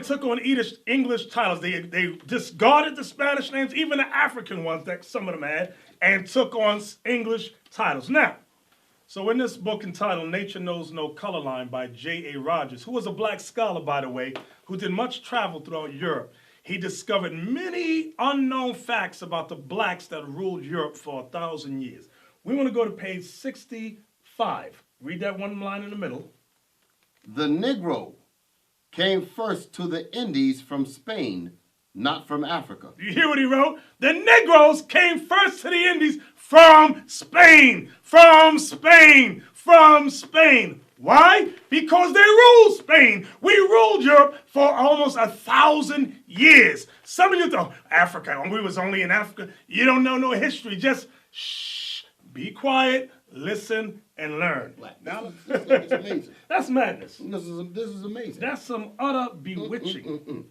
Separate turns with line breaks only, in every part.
took on English titles. They discarded the Spanish names, even the African ones that some of them had, and took on English titles. Now, so in this book entitled Nature Knows No Color Line by J.A. Rogers, who was a black scholar, by the way, who did much travel throughout Europe, he discovered many unknown facts about the blacks that ruled Europe for 1,000 years. We want to go to page 65. Read that one line in the middle.
The Negro came first to the Indies from Spain, not from Africa.
You hear what he wrote? The Negroes came first to the Indies from Spain, from Spain, from Spain. Why? Because they ruled Spain. We ruled Europe for almost 1,000 years. Some of you thought, Africa, we was only in Africa. You don't know no history. Just shh, be quiet, listen, and learn.
Now, it's amazing.
That's madness.
This is amazing.
That's some utter bewitching.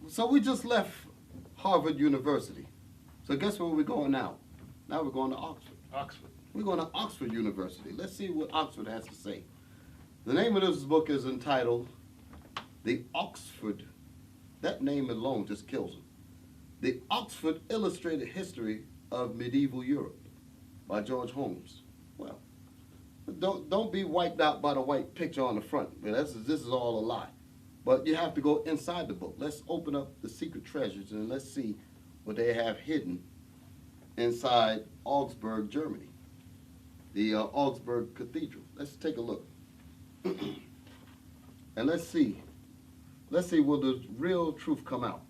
So we just left Harvard University. So guess where we're going now? Now we're going to Oxford.
Oxford.
We're going to Oxford University. Let's see what Oxford has to say. The name of this book is entitled The Oxford. That name alone just kills him. The Oxford Illustrated History of Medieval Europe by George Holmes. Well, don't be wiped out by the white picture on the front. This is all a lie. But you have to go inside the book. Let's open up the secret treasures and let's see what they have hidden inside Augsburg, Germany. The Augsburg Cathedral. Let's take a look. And let's see will the real truth come out.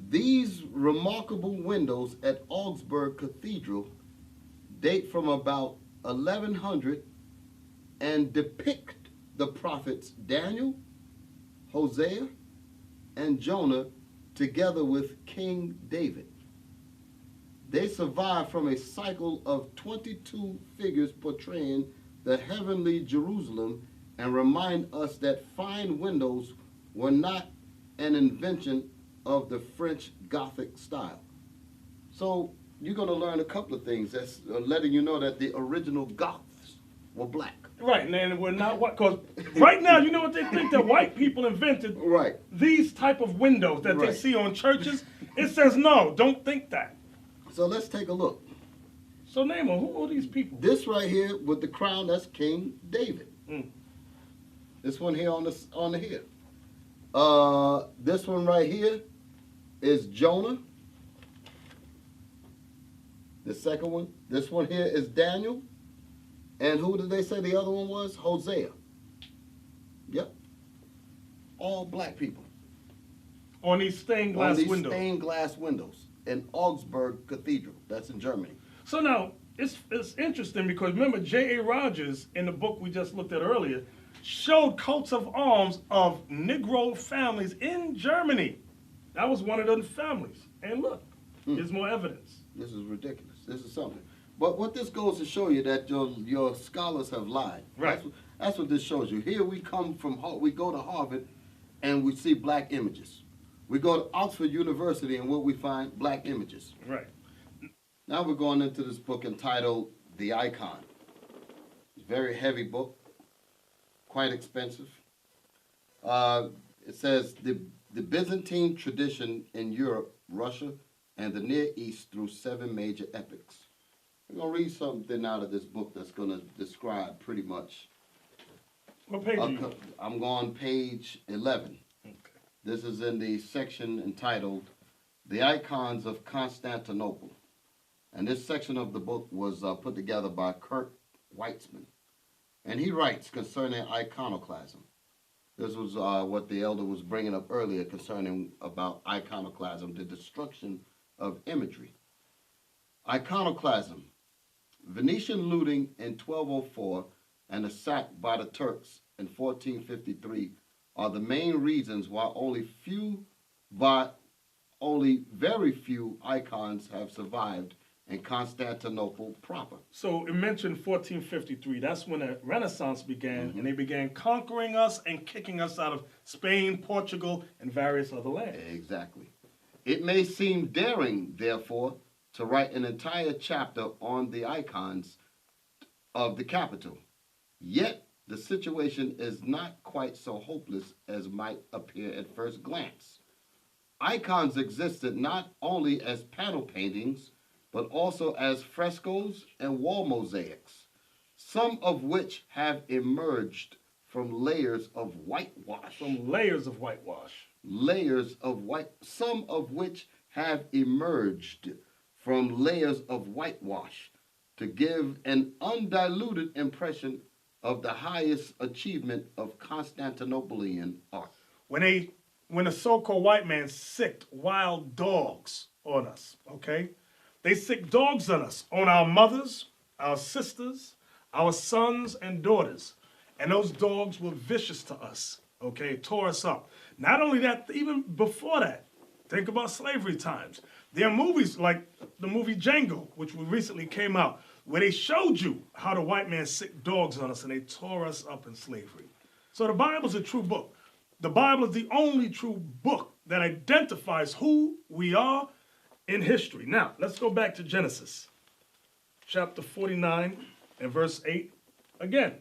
These remarkable windows at Augsburg Cathedral date from about 1100 and depict the prophets Daniel, Hosea, and Jonah together with King David. They survive from a cycle of 22 figures portraying the heavenly Jerusalem and remind us that fine windows were not an invention of the French Gothic style. So you're going to learn a couple of things that's letting you know that the original Goths were black.
Right, and we're not white, because right now, you know what they think? That white people invented
right.
These type of windows that they see on churches. It says, no, don't think that.
So let's take a look.
So name them, who are these people?
This right here with the crown, that's King David. This one here on the here. This one right here is Jonah. The second one. This one here is Daniel. And who did they say the other one was? Hosea. Yep. All black people.
On these stained glass windows.
On these stained glass windows in Augsburg Cathedral. That's in Germany.
So now, it's interesting because remember J.A. Rogers in the book we just looked at earlier showed coats of arms of Negro families in Germany. That was one of those families. And look, there's more evidence.
This is ridiculous. This is something. But what this goes to show you that your scholars have lied.
Right.
That's what this shows you. Here we come we go to Harvard and we see black images. We go to Oxford University and what we find, black images.
Right.
Now we're going into this book entitled The Icon. It's a very heavy book, quite expensive. It says the Byzantine tradition in Europe, Russia, and the Near East through 7 major epochs. I'm going to read something out of this book that's going to describe pretty much.
What page are you?
I'm going page 11. Okay. This is in the section entitled The Icons of Constantinople. And this section of the book was put together by Kurt Weitzman. And he writes concerning iconoclasm. This was what the elder was bringing up earlier concerning about iconoclasm, the destruction of imagery. Iconoclasm. Venetian looting in 1204 and the sack by the Turks in 1453 are the main reasons why only very few icons have survived in Constantinople proper.
So it mentioned 1453. That's when the Renaissance began, and they began conquering us and kicking us out of Spain, Portugal, and various other lands.
Exactly. It may seem daring, therefore, to write an entire chapter on the icons of the capital. Yet, the situation is not quite so hopeless as might appear at first glance. Icons existed not only as panel paintings, but also as frescoes and wall mosaics, some of which have emerged from layers of whitewash.
From layers of whitewash.
Some of which have emerged from layers of whitewash to give an undiluted impression of the highest achievement of Constantinopolitan art.
When the so-called white man sicked wild dogs on us, okay? They sicked dogs on us, on our mothers, our sisters, our sons and daughters. And those dogs were vicious to us, okay? Tore us up. Not only that, even before that, think about slavery times. There are movies like the movie Django, which recently came out, where they showed you how the white man sicked dogs on us and they tore us up in slavery. So the Bible's a true book. The Bible is the only true book that identifies who we are in history. Now, let's go back to Genesis, chapter 49 and verse 8 again.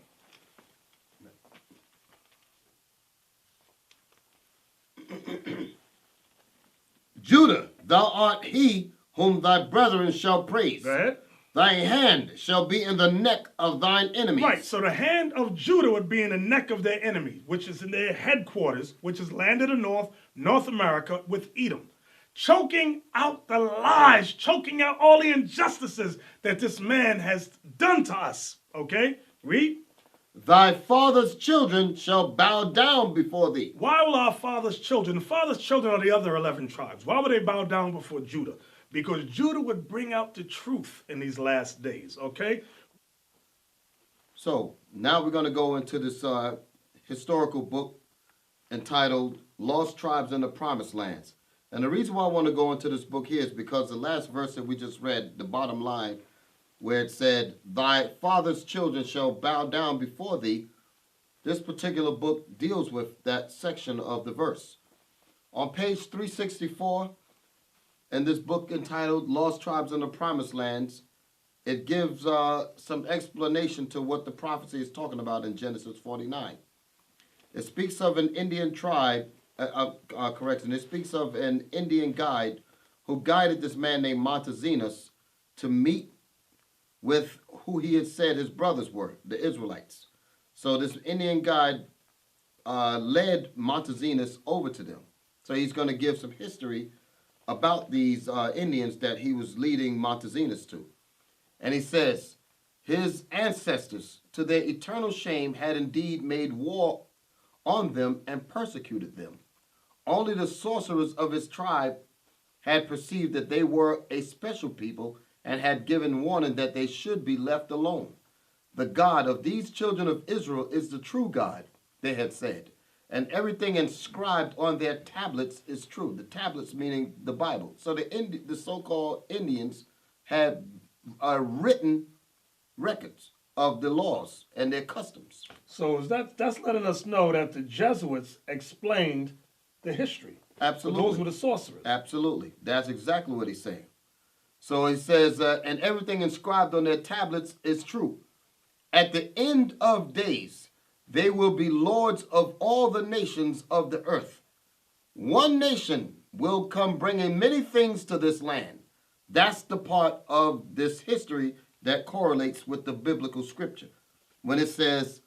Judah, thou art he whom thy brethren shall praise.
Go ahead.
Thy hand shall be in the neck of thine enemies.
Right, so the hand of Judah would be in the neck of their enemy, which is in their headquarters, which is land of the north, North America, with Edom. Choking out the lies, choking out all the injustices that this man has done to us. Okay? Read.
Thy father's children shall bow down before thee.
Why will our father's children, the father's children are the other 11 tribes, why would they bow down before Judah? Because Judah would bring out the truth in these last days, okay?
So now we're going to go into this historical book entitled Lost Tribes in the Promised Lands. And the reason why I want to go into this book here is because the last verse that we just read, the bottom line, where it said, thy father's children shall bow down before thee, this particular book deals with that section of the verse. On page 364, in this book entitled Lost Tribes in the Promised Lands, it gives some explanation to what the prophecy is talking about in Genesis 49. It speaks of an Indian tribe, it speaks of an Indian guide who guided this man named Montezinus to meet with who he had said his brothers were, the Israelites. So this Indian guide led Montezinus over to them. So he's going to give some history about these Indians that he was leading Montezinus to. And he says, his ancestors, to their eternal shame, had indeed made war on them and persecuted them. Only the sorcerers of his tribe had perceived that they were a special people and had given warning that they should be left alone. The God of these children of Israel is the true God, they had said, and everything inscribed on their tablets is true. The tablets meaning the Bible. So the so-called Indians had written records of the laws and their customs.
So that's letting us know that the Jesuits explained the history.
Absolutely.
So those were the sorcerers.
Absolutely. That's exactly what he's saying. So he says, and everything inscribed on their tablets is true. At the end of days, they will be lords of all the nations of the earth. One nation will come bringing many things to this land. That's the part of this history that correlates with the biblical scripture. When it says,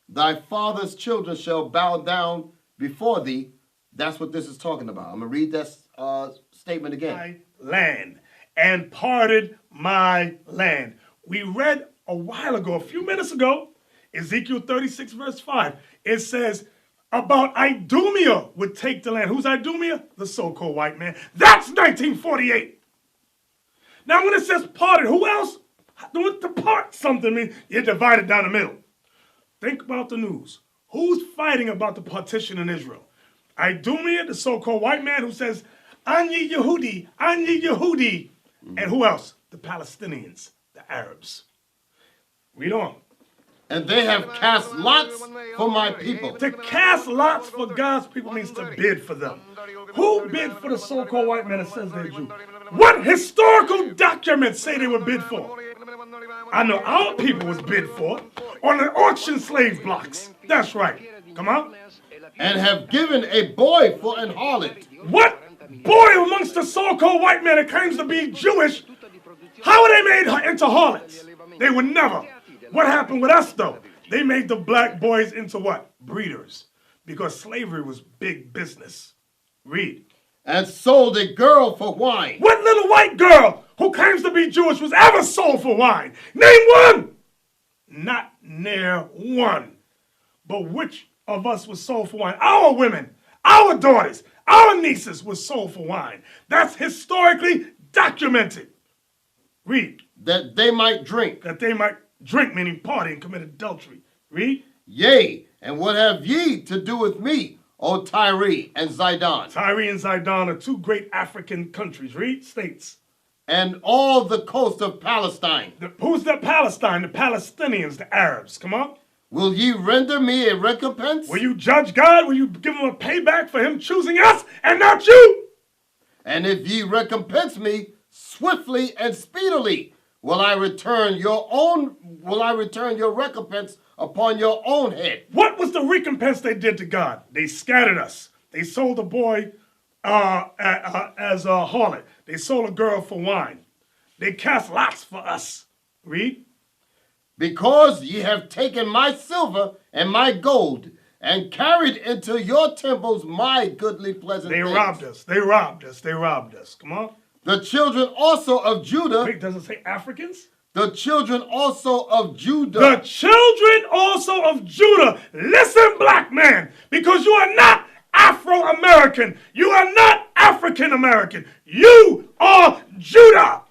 thy father's children shall bow down before thee, that's what this is talking about. I'm going to read that statement again.
My land, and parted my land. We read a while ago, a few minutes ago, Ezekiel 36 verse 5. It says about Idumea would take the land. Who's Idumea? The so-called white man. That's 1948. Now when it says parted, who else? To part something means you're divided down the middle. Think about the news. Who's fighting about the partition in Israel? Idumea, the so-called white man who says, Ani Yehudi, Ani Yehudi. And who else? The Palestinians, the Arabs. Read on.
And they have cast lots for my people.
To cast lots for God's people means to bid for them. Who bid for the so-called white man that says they're Jew? What historical documents say they were bid for? I know our people was bid for. on the auction slave blocks. That's right. Come on.
And have given a boy for an harlot.
What boy amongst the so-called white man that claims to be Jewish, how are they made into harlots? They would never. What happened with us, though? They made the black boys into what? Breeders. Because slavery was big business. Read.
And sold a girl for wine.
What little white girl who claims to be Jewish was ever sold for wine? Name one! Not near one. But which of us was sold for wine? Our women, our daughters, our nieces were sold for wine. That's historically documented. Read.
That they might drink.
That they might drink, meaning party and commit adultery. Read.
Yea, and what have ye to do with me, O Tyre and Zidon?
Tyre and Zidon are two great African countries. Read. States.
And all the coast of Palestine.
Who's the Palestine? The Palestinians, the Arabs. Come on.
Will ye render me a recompense?
Will you judge God? Will you give him a payback for him choosing us and not you?
And if ye recompense me swiftly and speedily, will I return your recompense upon your own head.
What was the recompense they did to God? They scattered us. They sold a boy as a harlot. They sold a girl for wine. They cast lots for us. Read.
Because ye have taken my silver and my gold, and carried into your temples my goodly pleasant things.
They robbed us. They robbed us. They robbed us. Come on.
The children also of Judah.
Wait, does it say Africans?
The children also of Judah.
The children also of Judah. Listen, black man, because you are not Afro-American. You are not African-American. You are Judah.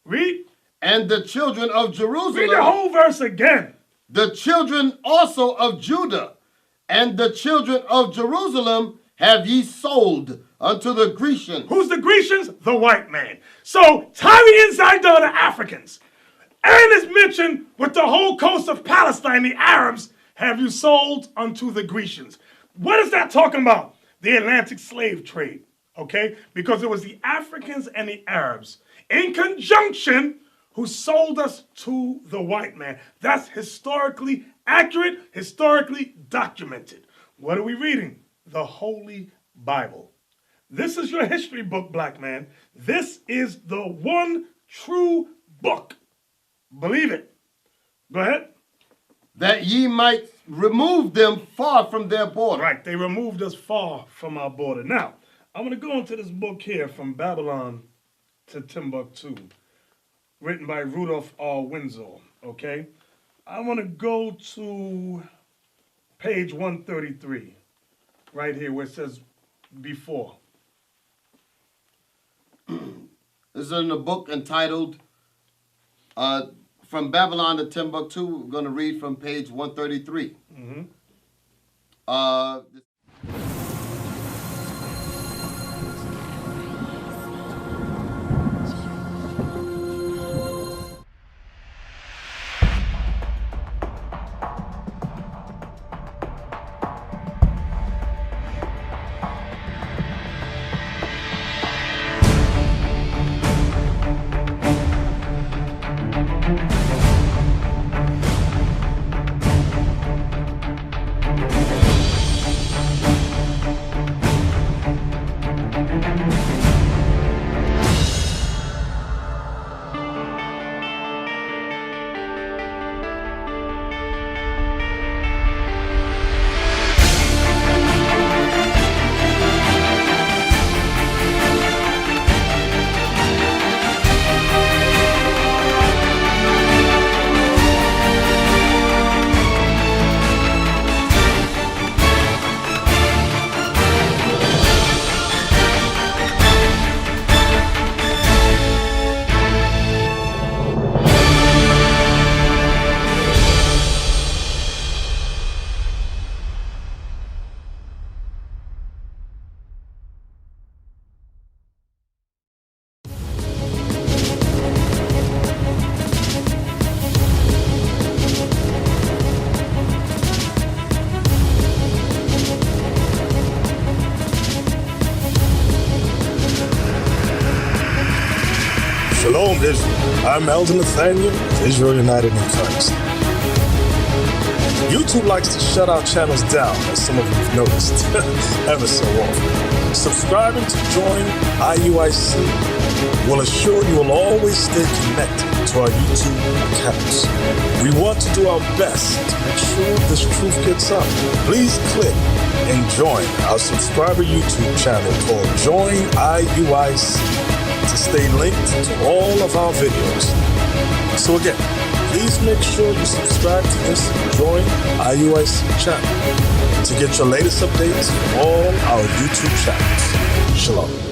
Read.
And the children of Jerusalem.
Read the whole verse again.
The children also of Judah and the children of Jerusalem have ye sold unto the Grecians.
Who's the Grecians? The white man. So Tyre and Zidon are Africans. And it's mentioned with the whole coast of Palestine, the Arabs have you sold unto the Grecians. What is that talking about? The Atlantic slave trade, okay? Because it was the Africans and the Arabs in conjunction who sold us to the white man. That's historically accurate, historically documented. What are we reading? The Holy Bible. This is your history book, black man. This is the one true book. Believe it. Go ahead.
That ye might remove them far from their border.
Right, they removed us far from our border. Now, I'm going to go into this book here, From Babylon to Timbuktu, written by Rudolph R. Windsor, okay? I want to go to page 133, right here where it says before.
This is in a book entitled From Babylon to Timbuktu. We're going to read from page 133.
Shalom, Israel. I'm Elder Nathaniel, Israel United in Christ. YouTube likes to shut our channels down, as some of you have noticed, ever so often. Subscribing to join IUIC will assure you will always stay connected to our YouTube accounts. We want to do our best to make sure this truth gets out. Please click and join our subscriber YouTube channel called Join IUIC to stay linked to all of our videos. So again, please make sure you subscribe to this Join IUIC channel to get your latest updates from all our YouTube channels. Shalom.